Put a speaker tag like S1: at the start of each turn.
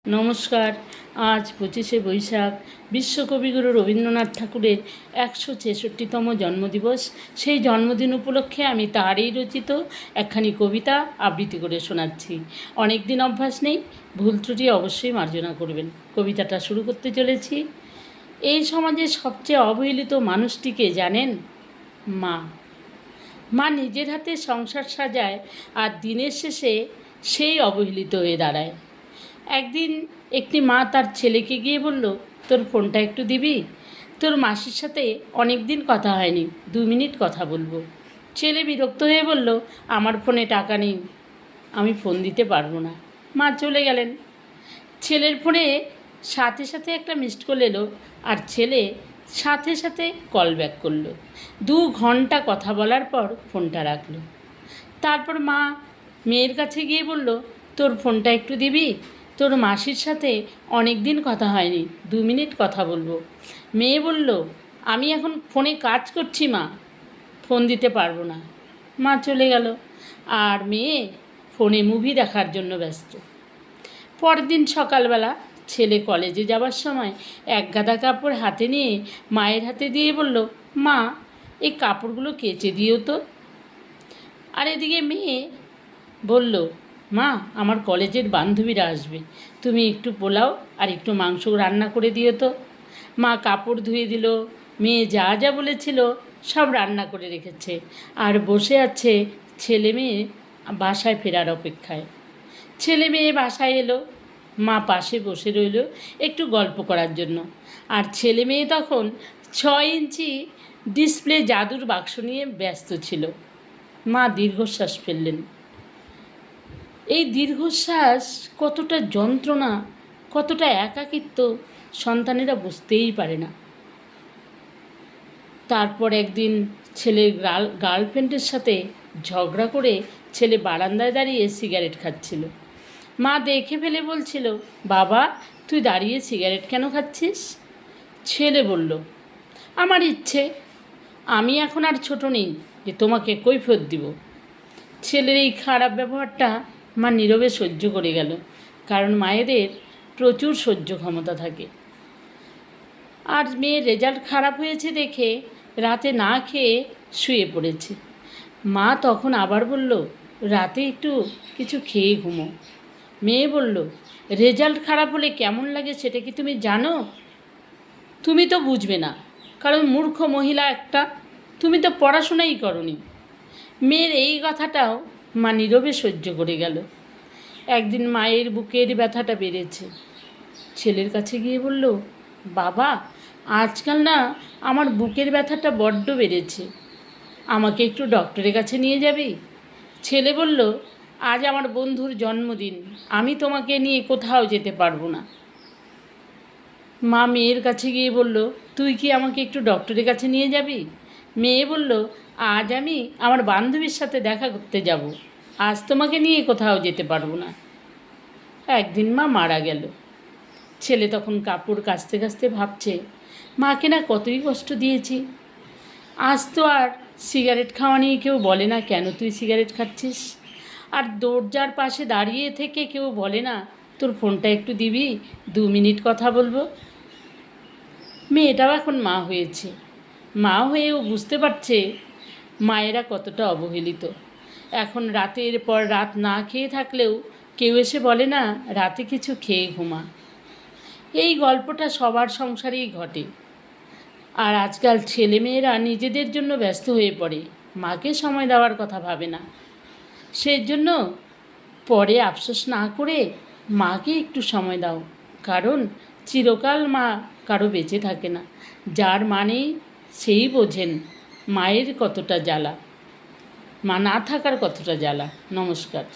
S1: নমস্কার। আজ 25শে বৈশাখ বিশ্বকবিগুরু রবীন্দ্রনাথ ঠাকুরের 166তম জন্মদিবস। সেই জন্মদিন উপলক্ষে আমি তারই রচিত একখানি কবিতা আবৃত্তি করে শোনাচ্ছি। অনেক দিন অভ্যাস নেই, ভুল ত্রুটি অবশ্যই মার্জনা করবেন। কবিতাটা শুরু করতে চলেছি। এই সমাজের সবচেয়ে অবহেলিত মানুষটিকে জানেন? মা। মা নিজের হাতে সংসার সাজায়, আর দিনের শেষে সেই অবহেলিত হয়ে দাঁড়ায়। একদিন একটি মা তার ছেলেকে গিয়ে বলল, তোর ফোনটা একটু দিবি? তোর মাসির সাথে অনেক দিন কথা হয়নি, 2 মিনিট কথা বলবো। ছেলে বিরক্ত হয়ে বলল, আমার ফোনে টাকা নেই, আমি ফোন দিতে পারবো না। মা চলে গেলেন। ছেলের ফোনে সাথে সাথে একটা মিসড কল এলো, আর ছেলে সাথে সাথে কল ব্যাক করলো। 2 ঘন্টা কথা বলার পর ফোনটা রাখলো। তারপর মা মেয়ের কাছে গিয়ে বলল, তোর ফোনটা একটু দিবি? তোর মাসির সাথে অনেক দিন কথা হয়নি, 2 মিনিট কথা বলবো। মেয়ে বলল, আমি এখন ফোনে কাজ করছি মা, ফোন দিতে পারবো না। মা চলে গেল, আর মেয়ে ফোনে মুভি দেখার জন্য ব্যস্ত। পরের দিন সকালবেলা ছেলে কলেজে যাবার সময় এক গাদা কাপড় হাতে নিয়ে মায়ের হাতে দিয়ে বলল, মা এই কাপড়গুলো কেচে দিও তো। আর এদিকে মেয়ে বলল, মা আমার কলেজের বান্ধবীরা আসবে, তুমি একটু পোলাও আর একটু মাংস রান্না করে দিও তো। মা কাপড় ধুয়ে দিল, মেয়ে যা যা বলেছিল সব রান্না করে রেখেছে, আর বসে আছে ছেলে মেয়ে বাসায় ফেরার অপেক্ষায়। ছেলে মেয়ে বাসায় এলো, মা পাশে বসে রইল একটু গল্প করার জন্য। আর ছেলে মেয়ে তখন 6 ইঞ্চি ডিসপ্লে জাদুর বাক্স নিয়ে ব্যস্ত ছিল। মা দীর্ঘশ্বাস ফেললেন। এই দীর্ঘশ্বাস কতটা যন্ত্রণা, কতটা একাকিত্ব সন্তানেরা বুঝতেই পারে না। তারপর একদিন ছেলের গার্লফ্রেন্ডের সাথে ঝগড়া করে ছেলে বারান্দায় দাঁড়িয়ে সিগারেট খাচ্ছিল। মা দেখে ফেলে বলছিল, বাবা তুই দাঁড়িয়ে সিগারেট কেন খাচ্ছিস? ছেলে বলল, আমার ইচ্ছে, আমি এখন আর ছোট নেই যে তোমাকে কৈফিয়ত দিব। ছেলের এই খারাপ ব্যবহারটা মা নীরবে সহ্য করে গেল, কারণ মায়েদের প্রচুর সহ্য ক্ষমতা থাকে। আর মেয়ের রেজাল্ট খারাপ হয়েছে দেখে রাতে না খেয়ে শুয়ে পড়েছে। মা তখন আবার বলল, রাতে একটু কিছু খেয়ে ঘুমো। মেয়ে বলল, রেজাল্ট খারাপ হলে কেমন লাগে সেটা কি তুমি জানো? তুমি তো বুঝবে না, কারণ মূর্খ মহিলা একটা, তুমি তো পড়াশোনাই করনি। মেয়ের এই কথাটাও মা নীরবে সহ্য করে গেল। একদিন মায়ের বুকের ব্যথাটা বেড়েছে। ছেলের কাছে গিয়ে বলল, বাবা আজকাল না আমার বুকের ব্যথাটা বড্ড বেড়েছে, আমাকে একটু ডক্টরের কাছে নিয়ে যাবি? ছেলে বলল, আজ আমার বন্ধুর জন্মদিন, আমি তোমাকে নিয়ে কোথাও যেতে পারবো না। মা মেয়ের কাছে গিয়ে বলল, তুই কি আমাকে একটু ডক্টরের কাছে নিয়ে যাবি? মেয়ে বলল, আজ আমি আমার বান্ধবীর সাথে দেখা করতে যাব, আজ তোমাকে নিয়ে কোথাও যেতে পারবো না। একদিন মা মারা গেল। ছেলে তখন কাপড় কাচতে কাচতে ভাবছে, মাকে না কতই কষ্ট দিয়েছি। আজ তো আর সিগারেট খাওয়া নিয়ে কেউ বলে না, কেন তুই সিগারেট খাচ্ছিস? আর দরজার পাশে দাঁড়িয়ে থেকে কেউ বলে না, তোর ফোনটা একটু দিবি, 2 মিনিট কথা বলবো। মেয়েটাও এখন মা হয়েছে। মা হয়েও বুঝতে পারছে মায়েরা কতটা অবহেলিত। এখন রাতের পর রাত না খেয়ে থাকলেও কেউ এসে বলে না, রাতে কিছু খেয়ে ঘুমা। এই গল্পটা সবার সংসারেই ঘটে। আর আজকাল ছেলেমেয়েরা নিজেদের জন্য ব্যস্ত হয়ে পড়ে, মাকে সময় দেওয়ার কথা ভাবে না। সেই জন্য পরে আফসোস না করে মাকে একটু সময় দাও, কারণ চিরকাল মা কারো বেঁচে থাকে না। যার মানেই সেই বোঝেন মায়ের কতটা জ্বালা, মা না থাকার কতটা জ্বালা। নমস্কার।